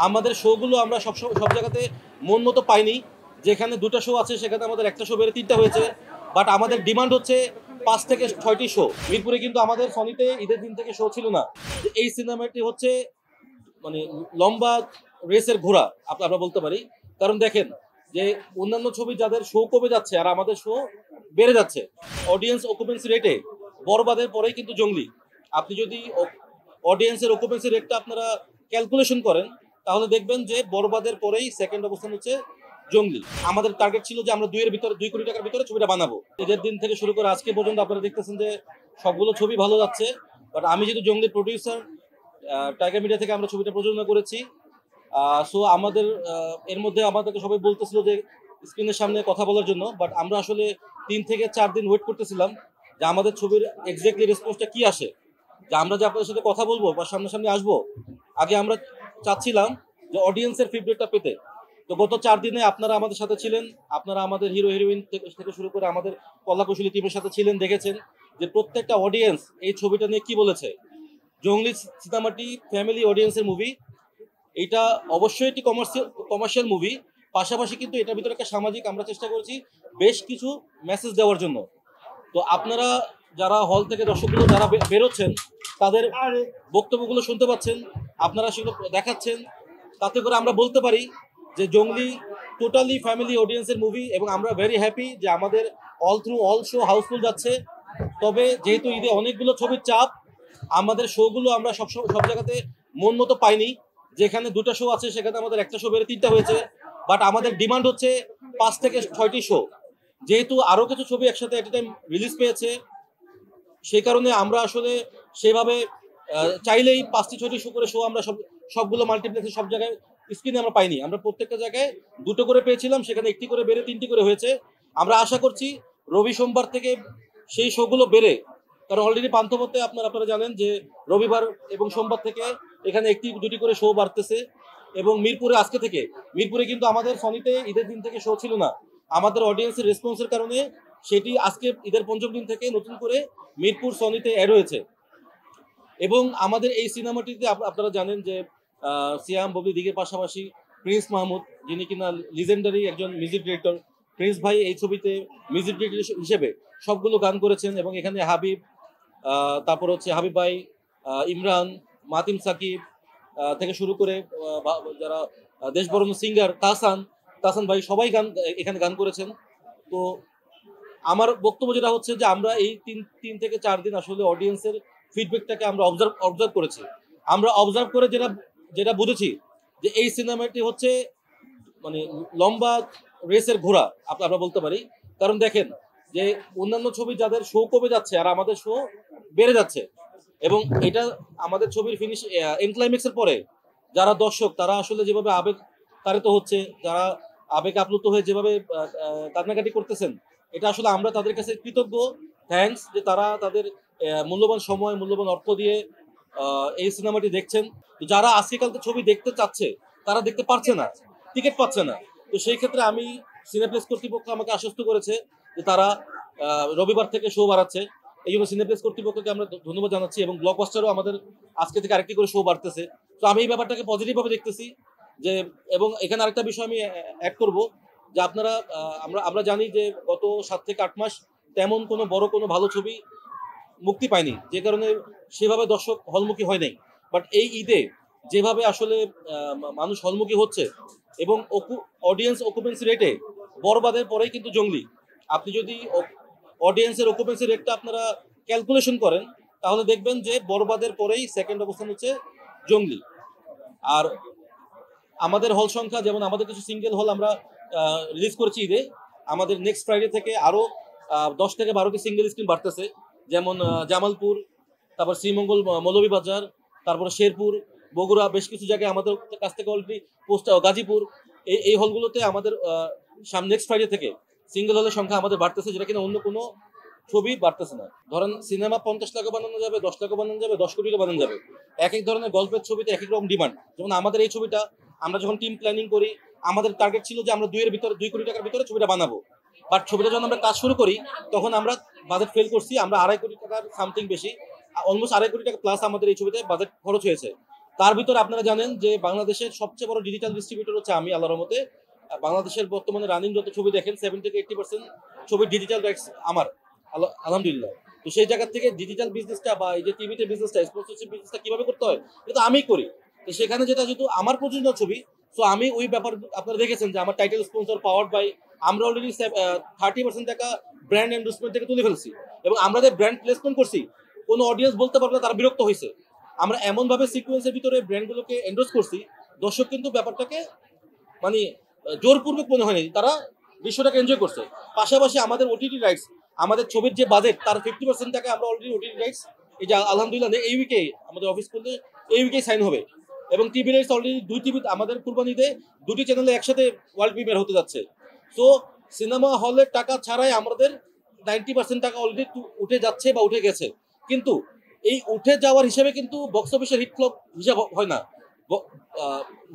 আমাদের শোগুলো আমরা সব জায়গাতে মন মতো পাইনি। যেখানে দুটো শো আছে সেখানে আমাদের একটা শো বেড়ে তিনটা হয়েছে। বাট আমাদের ডিমান্ড হচ্ছে 5 থেকে 6টি শো। মিরপুরে কিন্তু আমাদের সনিতে ঈদের দিন থেকে শো ছিল না। এই সিনেমাটি হচ্ছে মানে লম্বা রেসের ঘোড়া আমরা বলতে পারি। কারণ দেখেন যে অন্যান্য ছবি যাদের শো কমে যাচ্ছে আর আমাদের শো বেড়ে যাচ্ছে। অডিয়েন্স অকুপেন্সি রেটে বরবাদের পরেই কিন্তু জঙ্গলি। আপনি যদি অডিয়েন্সের অকুপেন্সি রেটটা আপনারা ক্যালকুলেশন করেন তাহলে দেখবেন যে বরবাদের পরেই সেকেন্ড অবস্থান হচ্ছে জঙ্গলি। আমাদের টার্গেট ছিল যে আমরা 2 কোটি টাকার ভিতরে ছবিটা বানাবো। ঈদের দিন থেকে শুরু করে আজকে পর্যন্ত আপনারা দেখতেছেন যে সবগুলো ছবি ভালো যাচ্ছে। বাট আমি যেহেতু জঙ্গলির প্রডিউসার, টাইগার মিডিয়া থেকে আমরা ছবিটা প্রযোজনা করেছি। সো আমাদের এর মধ্যে আমাদেরকে সবাই বলতেছিল যে স্ক্রিনের সামনে কথা বলার জন্য। বাট আমরা আসলে 3 থেকে 4 দিন ওয়েট করতেছিলাম যে আমাদের ছবির এক্স্যাক্টলি রেসপন্সটা কি আসে, যে আমরা যে আপনাদের সাথে কথা বলবো বা সামনাসামনি আসবো। আগে আমরা চাচ্ছিলাম যে অডিয়েন্সের ফিডব্যাকটা পেতে। তো গত 4 দিনে আপনারা আমাদের সাথে ছিলেন, আপনারা আমাদের হিরো হিরোইন থেকে শুরু করে আমাদের কলাকুশলী টিমের সাথে ছিলেন, দেখেছেন যে প্রত্যেকটা অডিয়েন্স এই ছবিটা নিয়ে কি বলেছে। জঙ্গলি সিনেমাটি ফ্যামিলি অডিয়েন্সের মুভি। এটা অবশ্যই একটি কমার্শিয়াল মুভি, পাশাপাশি কিন্তু এটার ভিতরে একটা সামাজিক আমরা চেষ্টা করেছি বেশ কিছু মেসেজ দেওয়ার জন্য। তো আপনারা যারা হল থেকে দর্শকগুলো যারা বেরোচ্ছেন তাদের বক্তব্যগুলো শুনতে পাচ্ছেন, আপনারা সেগুলো দেখাচ্ছেন। তাতে করে আমরা বলতে পারি যে জঙ্গলি টোটালি ফ্যামিলি অডিয়েন্সের মুভি এবং আমরা ভেরি হ্যাপি যে আমাদের অল শো হাউসফুল যাচ্ছে। তবে যেহেতু ঈদে অনেকগুলো ছবির চাপ, আমাদের শোগুলো আমরা সব জায়গাতে মন মতো পাইনি। যেখানে দুটো শো আছে সেখানে আমাদের একটা শো বেড়ে তিনটা হয়েছে। বাট আমাদের ডিমান্ড হচ্ছে 5 থেকে 6টি শো। যেহেতু আরো কিছু ছবি একসাথে এট টাইম রিলিজ পেয়েছে, সেই কারণে আমরা আসলে সেভাবে চাইলেই 5টি 6টি শো করে শো আমরা সবগুলো মাল্টিপ্লেক্সে সব জায়গায় স্ক্রিনে আমরা পাইনি। আমরা প্রত্যেকটা জায়গায় দুটো করে পেয়েছিলাম, সেখানে একটি করে বেড়ে 3টি করে হয়েছে। আমরা আশা করছি রবি সোমবার থেকে সেই শোগুলো বেড়ে, কারণ অলরেডি পান্থপথে আপনারা জানেন যে রবিবার এবং সোমবার থেকে এখানে 1টি 2টি করে শো বাড়তেছে। এবং মিরপুরে কিন্তু আমাদের সনিতে ঈদের দিন থেকে শো ছিল না। আমাদের অডিয়েন্সের রেসপন্সের কারণে সেটি আজকে ঈদের পঞ্চম দিন থেকে নতুন করে মিরপুর সনিতে অ্যাড হয়েছে। এবং আমাদের এই সিনেমাটিতে আপনারা জানেন যে সিয়াম ববি দিগের পাশাপাশি প্রিন্স মাহমুদ, যিনি কিনা লিজেন্ডারি একজন মিউজিক ডিরেক্টর, প্রিন্স ভাই এই ছবিতে মিউজিক ডিরেক্টর হিসেবে সবগুলো গান করেছেন। এবং এখানে হাবিব, তারপর হচ্ছে হাবিব ভাই, ইমরান, মাতিম সাকিব থেকে শুরু করে যারা দেশবরণ্য সিঙ্গার তাহসান ভাই সবাই এখানে গান করেছেন। তো আমার বক্তব্য যেটা হচ্ছে যে আমরা এই 3 থেকে 4 দিন আসলে অডিয়েন্সের ফিডব্যাকটাকে আমরা অবজার্ভ করেছি। আমরা অবজার্ভ করে যেটা বুঝেছি যে এই সিনেমাটি হচ্ছে মানে লম্বা রেসের ঘোড়া আমরা বলতে পারি। কারণ দেখেন যে অন্যান্য ছবি যাদের শো কমে যাচ্ছে আর আমাদের শো বেড়ে যাচ্ছে। এবং এটা আমাদের ছবির ফিনিশ এন্ড ক্লাইম্যাক্সের পরে যারা দর্শক তারা আসলে যেভাবে আবেগ তাড়িত হচ্ছে, যারা আবেগ আপ্লুত হয়ে যেভাবে কান্নাকাটি করতেছেন, এটা আসলে আমরা তাদের কাছে কৃতজ্ঞ। থ্যাঙ্কস যে তারা তাদের মূল্যবান সময় মূল্যবান অর্থ দিয়ে এই সিনেমাটি দেখছেন। তো যারা আজকালকে ছবি দেখতে চাচ্ছে তারা দেখতে পারছে না, টিকিট পাচ্ছে না। তো সেই ক্ষেত্রে আমি সিনেপ্লেক্স কর্তৃপক্ষ আমাকে আশ্বস্ত করেছে যে তারা রবিবার থেকে শো বাড়াচ্ছে। এই জন্য সিনেপ্লেক্স কর্তৃপক্ষকে আমরা ধন্যবাদ জানাচ্ছি। এবং ব্লকবাস্টারও আমাদের আজকে থেকে আরেকটি করে শো বাড়তেছে। তো আমি এই ব্যাপারটাকে পজিটিভ ভাবে দেখতেছি যে। এবং এখানে আরেকটা বিষয় আমি অ্যাড করব যে আপনারা আমরা জানি যে গত 7 থেকে 8 মাস তেমন কোনো ভালো ছবি মুক্তি পায়নি, যে কারণে সেভাবে দর্শক হলমুখী হয় নাই। বাট এই ঈদে যেভাবে আসলে মানুষ হলমুখী হচ্ছে এবং অডিয়েন্স অকুপেন্সি রেটে বরবাদের পরেই কিন্তু জঙ্গলি। আপনি যদি অডিয়েন্সের অকুপেন্সি রেটটা আপনারা ক্যালকুলেশন করেন তাহলে দেখবেন যে বরবাদের পরেই সেকেন্ড অবস্থান হচ্ছে জঙ্গলি। আর আমাদের হল সংখ্যা, যেমন আমাদের কিছু সিঙ্গেল হল আমরা রিলিজ করেছি ঈদে, আমাদের নেক্সট ফ্রাইডে থেকে আরো 10 থেকে 12টি সিঙ্গেল স্ক্রিন বাড়তেছে। যেমন জামালপুর, তারপর শ্রীমঙ্গল, মৌলভীবাজার, তারপরে শেরপুর, বগুড়া, বেশ কিছু জায়গায় আমাদের কাছ থেকে অলরেডি গাজীপুর, এই হলগুলোতে আমাদের নেক্সট ফ্রাইডে থেকে সিঙ্গেল হলের সংখ্যা আমাদের বাড়তেছে, যেটা কিনা অন্য কোনো ছবি বাড়তেছে না। ধরেন সিনেমা 50 লাখ বানানো যাবে, 10 লাখ বানানো যাবে, 10 কোটি বানানো যাবে। এক এক ধরনের গল্পের ছবিতে এক এক রকম ডিমান্ড। যেমন আমাদের এই ছবিটা আমরা যখন টিম প্ল্যানিং করি, আমাদের টার্গেট ছিল যে আমরা 2 কোটি টাকার ভিতরে ছবিটা বানাবো। বাট ছবিটা যখন আমরা কাজ শুরু করি তখন আমরা বাজেট ফেল করছি। আমরা 2.5 কোটি টাকার সামথিং বেশি, অলমোস্ট 2.5 কোটি টাকা প্লাস আমাদের এই ছবিতে বাজেট খরচ হয়েছে। তার ভিতরে আপনারা জানেন যে বাংলাদেশের সবচেয়ে বড় ডিজিটাল ডিস্ট্রিবিউটর হচ্ছে আমি, আল্লাহর রহমতে। বাংলাদেশের বর্তমানে রানিং যত ছবি দেখেন 70-80% ছবির ডিজিটাল রাইটস আমার, আলহামদুলিল্লাহ। তো সেই জায়গা থেকে ডিজিটাল বিজনেসটা বা এই যে টিভিতে বিজনেসটা, স্পন্সরশিপ বিজনেসটা কিভাবে করতে হয় এটা আমি করি। তো সেখানে যেটা যেহেতু আমার প্রযোজনা ছবি, সো আমি ওই ব্যাপার আপনারা দেখেছেন যে আমার টাইটেল স্পন্সর পাওয়ার্ড বাই, আমরা অলরেডি 30% টাকা ব্র্যান্ড এন্ডোর্সমেন্ট থেকে তুলে ফেলছি এবং আমরা যে ব্র্যান্ড প্লেসমেন্ট করছি কোনো অডিয়েন্স বলতে পারবে না তারা বিরক্ত হয়েছে। আমরা এমনভাবে সিকোয়েন্সের ভিতরে ব্র্যান্ডগুলোকে এন্ডোর্স করছি, দর্শক কিন্তু ব্যাপারটাকে মানে জোরপূর্বক মনে হয়নি, তারা দৃশ্যটাকে এনজয় করছে। পাশাপাশি আমাদের ওটিটি রাইটস, আমাদের ছবির যে বাজেট তার 50% টাকা আমরা অলরেডি ওটিটি রাইটস, এই যে আলহামদুলিল্লাহ এই উইকে আমাদের অফিস খুলতে এই উইকে সাইন হবে এবং টিভি রাইটস অলরেডি 2 টিভি আমাদের কুরবানিতে 2টি চ্যানেলে একসাথে ওয়ার্ল্ড প্রিমিয়ার হতে যাচ্ছে। সো সিনেমা হলের টাকা ছাড়াই আমাদের 90% টাকা অলরেডি উঠে যাচ্ছে বা উঠে গেছে। কিন্তু এই উঠে যাওয়ার হিসেবে কিন্তু বক্স অফিসের হিট ফ্লপ হিসাব হয় না,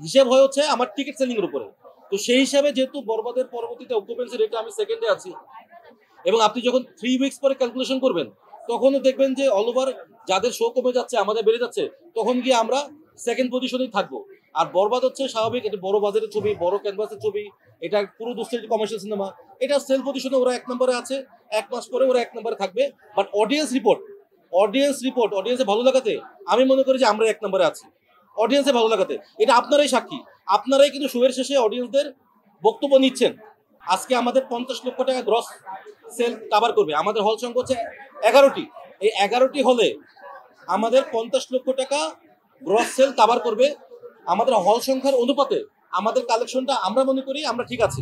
হিসেব হয় হচ্ছে আমার টিকিট সেলিং এর উপরে। তো সেই হিসাবে যেহেতু বরবাদের পরবর্তীতে অকুপেন্সি রেটে আমি সেকেন্ডে আছি এবং আপনি যখন 3 উইকস পরে ক্যালকুলেশন করবেন তখনও দেখবেন যে অল ওভার যাদের শো কমে যাচ্ছে আমাদের বেড়ে যাচ্ছে, তখন গিয়ে আমরা সেকেন্ড পজিশনেই থাকবো। আর বরবাদ হচ্ছে স্বাভাবিক, এটা বড় বাজারের ছবি, বড় ক্যানভাসের ছবি, এটা পুরো দুশ্চিন্তা কমার্শিয়াল সিনেমা, এটা সেল পজিশনে ওরা 1 নম্বরে আছে, 1 মাস পরে ওরা 1 নম্বরে থাকবে। বাট অডিয়েন্সে ভালো লাগাতে আমি মনে করি যে আমরা 1 নম্বরে আছি, অডিয়েন্সে ভালো লাগাতে। এটা আপনারাই সাক্ষী, আপনারাই কিন্তু শোয়ের শেষে অডিয়েন্সদের বক্তব্য নিচ্ছেন। আজকে আমাদের 50 লক্ষ টাকা গ্রস সেল কাভার করবে, আমাদের হল সংখ্যা হচ্ছে 11টি, এই 11টি হলে আমাদের 50 লক্ষ টাকা গ্রস সেল কাভার করবে। আমাদের হল সংখ্যার অনুপাতে আমাদের কালেকশনটা আমরা মনে করি আমরা ঠিক আছি।